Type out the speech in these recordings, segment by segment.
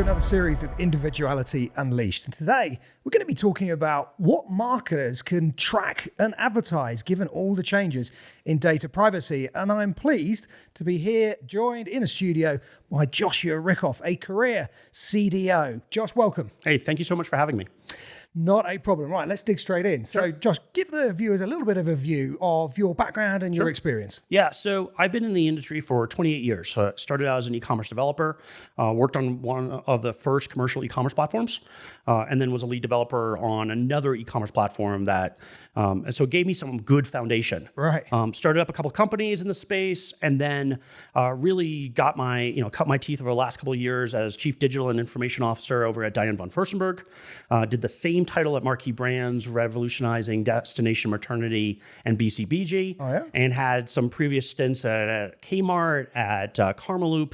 to another series of Individuality Unleashed. And today, we're going to be talking about what marketers can track and advertise given all the changes in data privacy. And I'm pleased to be here, joined in a studio by Joshua Rockoff, a career CDO. Josh, welcome. Hey, thank you so much for having me. Not a problem. Right, let's dig straight in. So, Sure. Josh, give the viewers a little bit of a view of your background and your experience. Yeah, so I've been in the industry for 28 years. So I started out as an e-commerce developer, worked on one of the first commercial e-commerce platforms, and then was a lead developer on another e-commerce platform that, and so it gave me some good foundation. Right. Started up a couple of companies in the space, and then really got cut my teeth over the last couple of years as Chief Digital and Information Officer over at Diane von Furstenberg. Did the same title at Marquee Brands, revolutionizing destination maternity and BCBG, and had some previous stints at Kmart, at Karmaloop,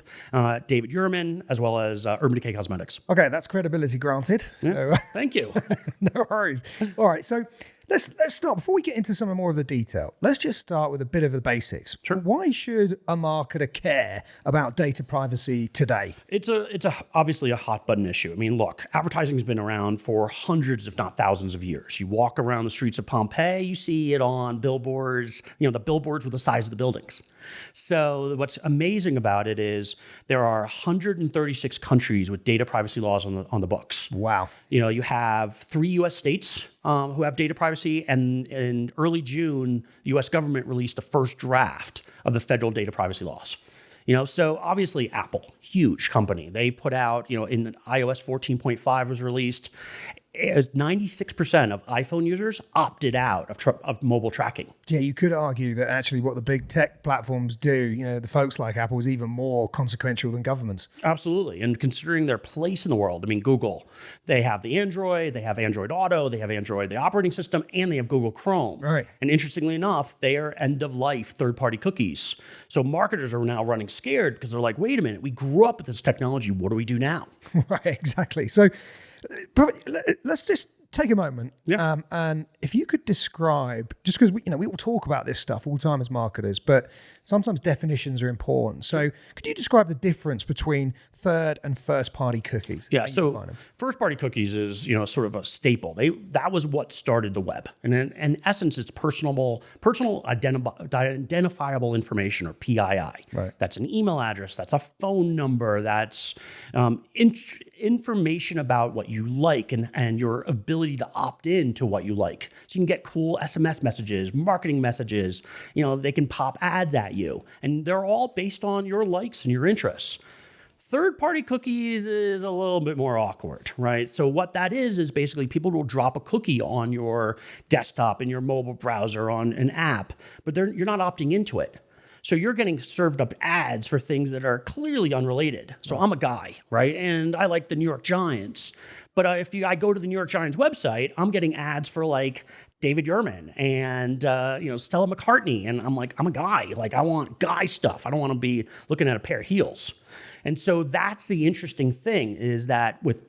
David Yurman, as well as Urban Decay Cosmetics. Okay, that's credibility granted. So, Thank you. no worries. All right, so let's start. Before we get into some more of the detail, let's just start with a bit of the basics. Sure. Why should a marketer care about data privacy today? It's obviously a hot button issue. I mean, look, advertising's been around for hundreds, if not thousands of years. You walk around the streets of Pompeii, you see it on billboards, the billboards with the size of the buildings. So what's amazing about it is there are 136 countries with data privacy laws on the books. Wow. You have 3 U.S. states who have data privacy, and in early June, the U.S. government released the first draft of the federal data privacy laws. So obviously Apple, huge company. They put out, in iOS 14.5 was released, 96% of iPhone users opted out of mobile tracking. Yeah, you could argue that actually what the big tech platforms do, the folks like Apple, is even more consequential than governments. Absolutely. And considering their place in the world, I mean, Google, they have the Android, they have Android Auto, they have Android, the operating system, and they have Google Chrome. Right. And interestingly enough, they are end-of-life third-party cookies. So marketers are now running scared because they're like, wait a minute, we grew up with this technology. What do we do now? Right, exactly. So let's just take a moment. Yeah. And if you could describe, just because we all talk about this stuff all the time as marketers, but sometimes definitions are important. So could you describe the difference between third and first party cookies? Yeah, so first party cookies is, sort of a staple. That was what started the web. And in essence, it's personal identifiable information, or PII. Right. That's an email address, that's a phone number, that's information about what you like and your ability to opt in to what you like. So you can get cool SMS messages, marketing messages, they can pop ads at you, and they're all based on your likes and your interests. Third-party cookies is a little bit more awkward, right? So what that is basically people will drop a cookie on your desktop, in your mobile browser, on an app, but you're not opting into it. So you're getting served up ads for things that are clearly unrelated. So I'm a guy, right? And I like the New York Giants. But I go to the New York Giants website, I'm getting ads for like David Yurman and Stella McCartney. And I'm like, I'm a guy. Like, I want guy stuff. I don't want to be looking at a pair of heels. And so that's the interesting thing, is that with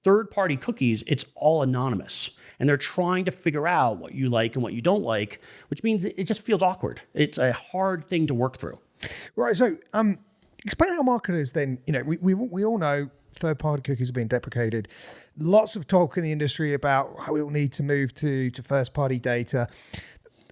third-party cookies, it's all anonymous. And they're trying to figure out what you like and what you don't like, which means it just feels awkward. It's a hard thing to work through. Right. So explain how marketers then, we all know third-party cookies are being deprecated. Lots of talk in the industry about how we all need to move to first-party data.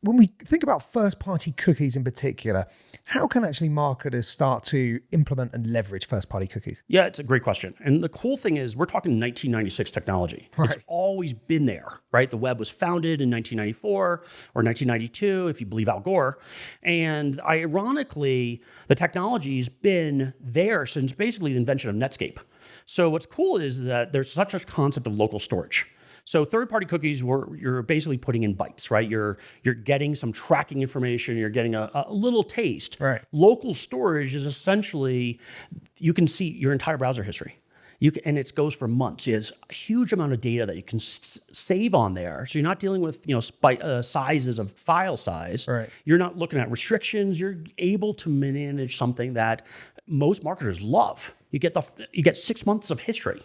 When we think about first-party cookies in particular, how can actually marketers start to implement and leverage first-party cookies? Yeah, it's a great question. And the cool thing is we're talking 1996 technology. Right. It's always been there, right? The web was founded in 1994 or 1992, if you believe Al Gore. And ironically, the technology's been there since basically the invention of Netscape. So what's cool is that there's such a concept of local storage. So third-party cookies, you're basically putting in bytes, right? You're getting some tracking information. You're getting a little taste. Right. Local storage is essentially, you can see your entire browser history. And it goes for months. There's a huge amount of data that you can save on there. So you're not dealing with sizes of file size. Right. You're not looking at restrictions. You're able to manage something that most marketers love. You get 6 months of history.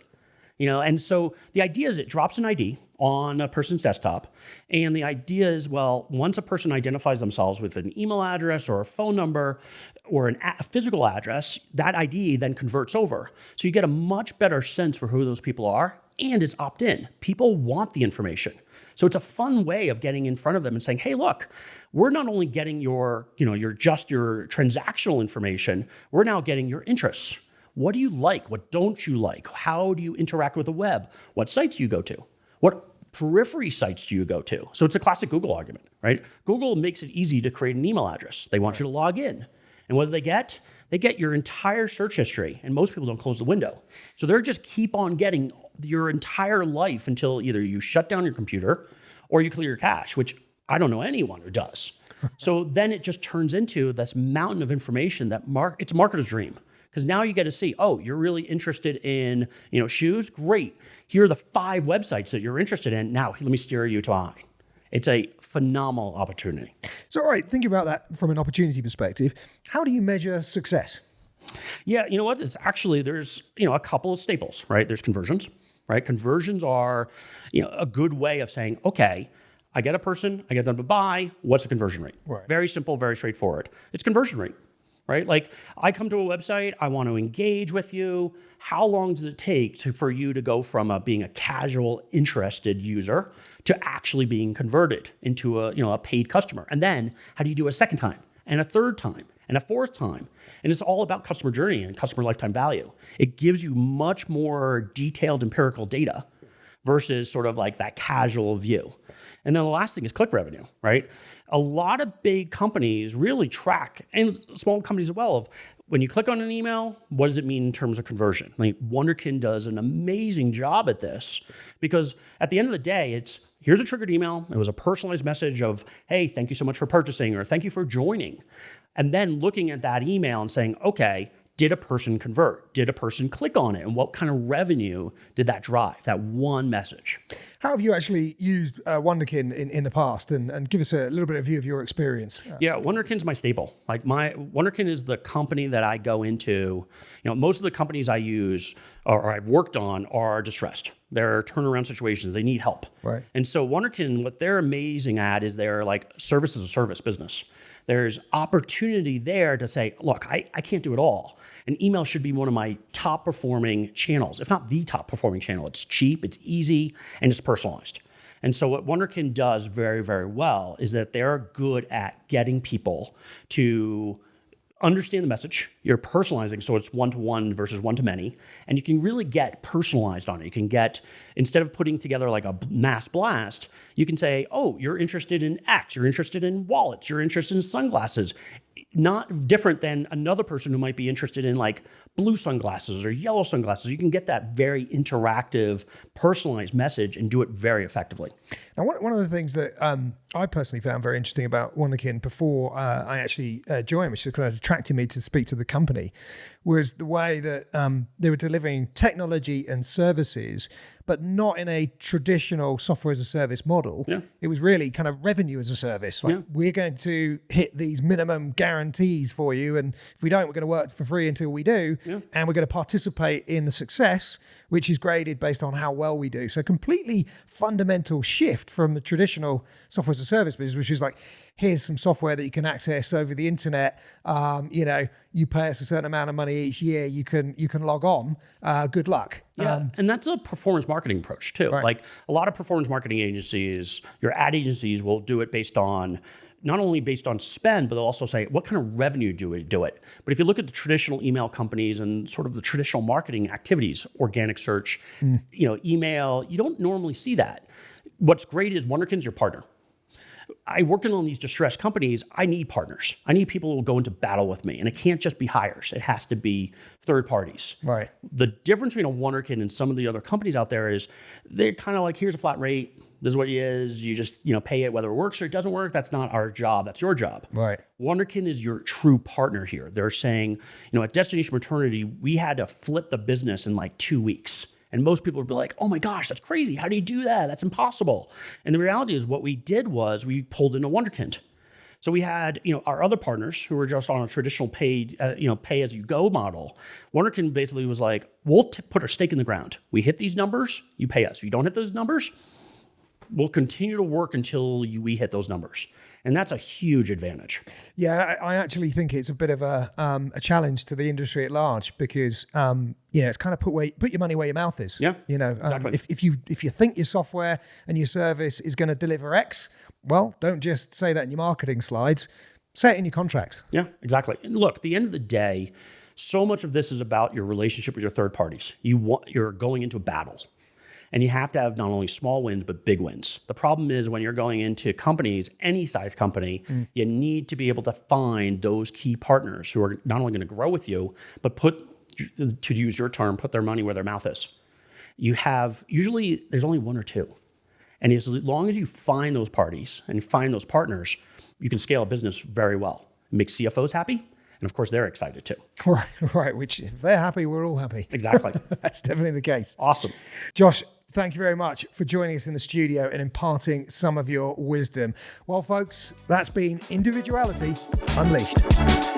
And so the idea is it drops an ID on a person's desktop. And the idea is, well, once a person identifies themselves with an email address or a phone number or a physical address, that ID then converts over. So you get a much better sense for who those people are, and it's opt-in. People want the information. So it's a fun way of getting in front of them and saying, hey, look, we're not only getting your transactional information, we're now getting your interests. What do you like? What don't you like? How do you interact with the web? What sites do you go to? What periphery sites do you go to? So it's a classic Google argument, right? Google makes it easy to create an email address. They want you to log in. And what do they get? They get your entire search history, and most people don't close the window. So they're just keep on getting your entire life until either you shut down your computer or you clear your cache, which I don't know anyone who does. So then it just turns into this mountain of information that it's a marketer's dream. Because now you get to see, oh, you're really interested in shoes? Great. Here are the 5 websites that you're interested in. Now, let me steer you to mine. It's a phenomenal opportunity. So, all right, thinking about that from an opportunity perspective, how do you measure success? Yeah, you know what? It's actually, there's a couple of staples, right? There's conversions, right? Conversions are a good way of saying, okay, I get a person, I get them to buy, what's the conversion rate? Right. Very simple, very straightforward. It's conversion rate. Right? Like I come to a website, I want to engage with you. How long does it take for you to go from being a casual, interested user to actually being converted into a paid customer? And then how do you do a second time and a third time and a fourth time? And it's all about customer journey and customer lifetime value. It gives you much more detailed empirical data versus sort of like that casual view. And then the last thing is click revenue, right? A lot of big companies really track, and small companies as well, of when you click on an email, what does it mean in terms of conversion? Like Wunderkind does an amazing job at this because at the end of the day, here's a triggered email. It was a personalized message of, hey, thank you so much for purchasing, or thank you for joining. And then looking at that email and saying, okay, did a person convert? Did a person click on it? And what kind of revenue did that drive, that one message? How have you actually used Wunderkind in the past? And give us a little bit of view of your experience. Yeah, Wunderkind's my staple. Like Wunderkind is the company that I go into. Most of the companies I use or I've worked on are distressed. They're turnaround situations. They need help. Right. And so Wunderkind, what they're amazing at is they're like service as a service business. There's opportunity there to say, look, I can't do it all. And email should be one of my top performing channels, if not the top performing channel. It's cheap, it's easy, and it's personalized. And so what Wunderkind does very, very well is that they're good at getting people to understand the message. You're personalizing, so it's one-to-one versus one-to-many. And you can really get personalized on it. You can get, instead of putting together like a mass blast, you can say, oh, you're interested in X, you're interested in wallets, you're interested in sunglasses. Not different than another person who might be interested in like blue sunglasses or yellow sunglasses. You can get that very interactive, personalized message and do it very effectively. Now, one of the things that I personally found very interesting about Wunderkind before I actually joined, which kind of attracted me to speak to the company, was the way that they were delivering technology and services, but not in a traditional software as a service model. Yeah. It was really kind of revenue as a service. Like, we're going to hit these minimum guarantees for you, and if we don't, we're going to work for free until we do, and we're going to participate in the success, which is graded based on how well we do. So completely fundamental shift from the traditional software as a service business, which is like, here's some software that you can access over the internet. You pay us a certain amount of money each year. You can log on. Good luck. Yeah, and that's a performance marketing approach too. Right. Like a lot of performance marketing agencies, your ad agencies will do it based on, not only based on spend, but they'll also say, what kind of revenue do we do it? But if you look at the traditional email companies and sort of the traditional marketing activities, organic search, email, you don't normally see that. What's great is Wunderkind's your partner. I worked on these distressed companies. I need partners. I need people who will go into battle with me. And it can't just be hires. It has to be third parties. Right. The difference between a Wunderkind and some of the other companies out there is they're kind of like, here's a flat rate. This is what it is. You just pay it whether it works or it doesn't work. That's not our job. That's your job. Right. Wunderkind is your true partner here. They're saying, at Destination Maternity, we had to flip the business in like 2 weeks. And most people would be like, oh my gosh, that's crazy. How do you do that? That's impossible. And the reality is what we did was we pulled in a Wunderkind. So we had, our other partners who were just on a traditional paid, pay as you go model. Wunderkind basically was like, we'll put our stake in the ground. We hit these numbers, you pay us. If you don't hit those numbers, we'll continue to work until we hit those numbers. And that's a huge advantage. Yeah, I actually think it's a bit of a challenge to the industry at large because it's kind of put your money where your mouth is. Yeah, exactly. If you think your software and your service is going to deliver X, well, don't just say that in your marketing slides. Say it in your contracts. Yeah, exactly. And look, at the end of the day, so much of this is about your relationship with your third parties. You're going into a battle. And you have to have not only small wins, but big wins. The problem is when you're going into companies, any size company, you need to be able to find those key partners who are not only going to grow with you, but to use your term, put their money where their mouth is. Usually there's only one or two. And as long as you find those parties and you find those partners, you can scale a business very well. Make CFOs happy. And of course, they're excited too. Right. Which if they're happy, we're all happy. Exactly. That's definitely the case. Awesome. Josh, thank you very much for joining us in the studio and imparting some of your wisdom. Well, folks, that's been Individuality Unleashed.